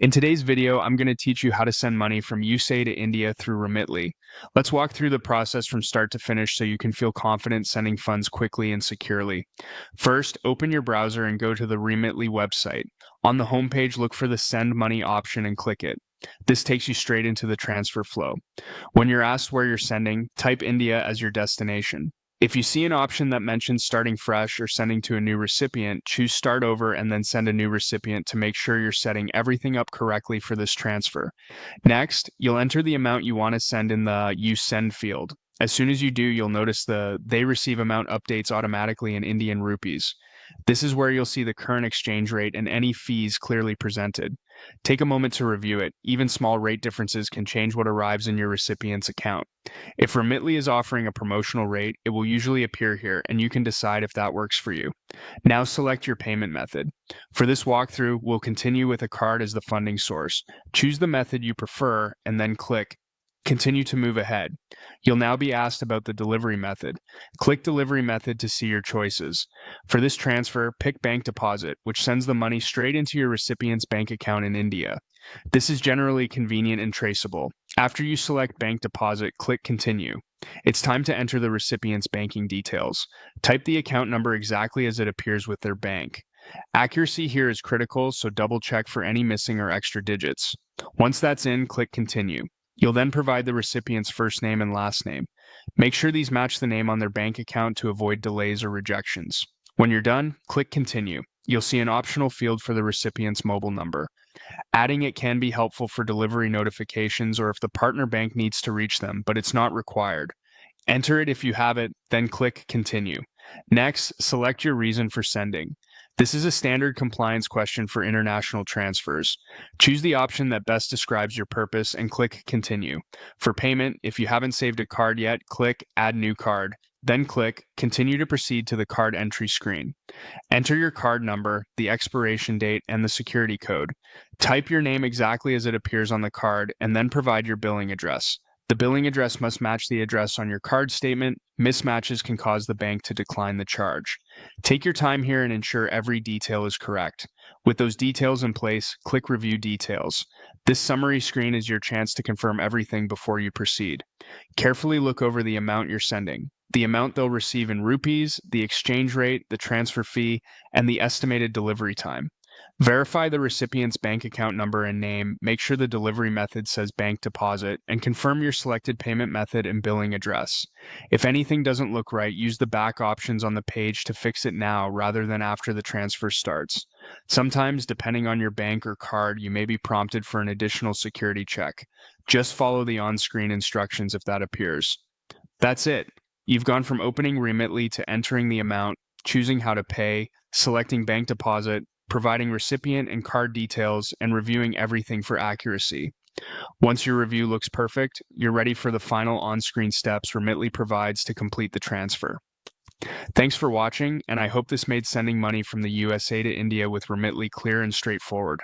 In today's video, I'm going to teach you how to send money from USA to India through Remitly. Let's walk through the process from start to finish so you can feel confident sending funds quickly and securely. First, open your browser and go to the Remitly website. On the homepage, look for the Send Money option and click it. This takes you straight into the transfer flow. When you're asked where you're sending, type India as your destination. If you see an option that mentions starting fresh or sending to a new recipient, choose Start Over and then Send a New Recipient to make sure you're setting everything up correctly for this transfer. Next, you'll enter the amount you want to send in the You Send field. As soon as you do, you'll notice the They Receive Amount updates automatically in Indian rupees. This is where you'll see the current exchange rate and any fees clearly presented. Take a moment to review it. Even small rate differences can change what arrives in your recipient's account. If Remitly is offering a promotional rate, it will usually appear here, and you can decide if that works for you. Now select your payment method. For this walkthrough, we'll continue with a card as the funding source. Choose the method you prefer, and then click Continue to move ahead. You'll now be asked about the delivery method. Click Delivery Method to see your choices. For this transfer, pick Bank Deposit, which sends the money straight into your recipient's bank account in India. This is generally convenient and traceable. After you select Bank Deposit, click Continue. It's time to enter the recipient's banking details. Type the account number exactly as it appears with their bank. Accuracy here is critical, so double check for any missing or extra digits. Once that's in, click Continue. You'll then provide the recipient's first name and last name. Make sure these match the name on their bank account to avoid delays or rejections. When you're done, click Continue. You'll see an optional field for the recipient's mobile number. Adding it can be helpful for delivery notifications or if the partner bank needs to reach them, but it's not required. Enter it if you have it, then click Continue. Next, select your reason for sending. This is a standard compliance question for international transfers. Choose the option that best describes your purpose and click Continue. For payment, if you haven't saved a card yet, click Add New Card. Then click Continue to proceed to the card entry screen. Enter your card number, the expiration date, and the security code. Type your name exactly as it appears on the card, and then provide your billing address. The billing address must match the address on your card statement. Mismatches can cause the bank to decline the charge. Take your time here and ensure every detail is correct. With those details in place, click Review Details. This summary screen is your chance to confirm everything before you proceed. Carefully look over the amount you're sending, the amount they'll receive in rupees, the exchange rate, the transfer fee, and the estimated delivery time. Verify the recipient's bank account number and name, make sure the delivery method says bank deposit, and confirm your selected payment method and billing address. If anything doesn't look right, use the back options on the page to fix it now rather than after the transfer starts. Sometimes, depending on your bank or card, you may be prompted for an additional security check. Just follow the on-screen instructions if that appears. That's it. You've gone from opening Remitly to entering the amount, choosing how to pay, selecting bank deposit, providing recipient and card details, and reviewing everything for accuracy. Once your review looks perfect, you're ready for the final on-screen steps Remitly provides to complete the transfer. Thanks for watching, and I hope this made sending money from the USA to India with Remitly clear and straightforward.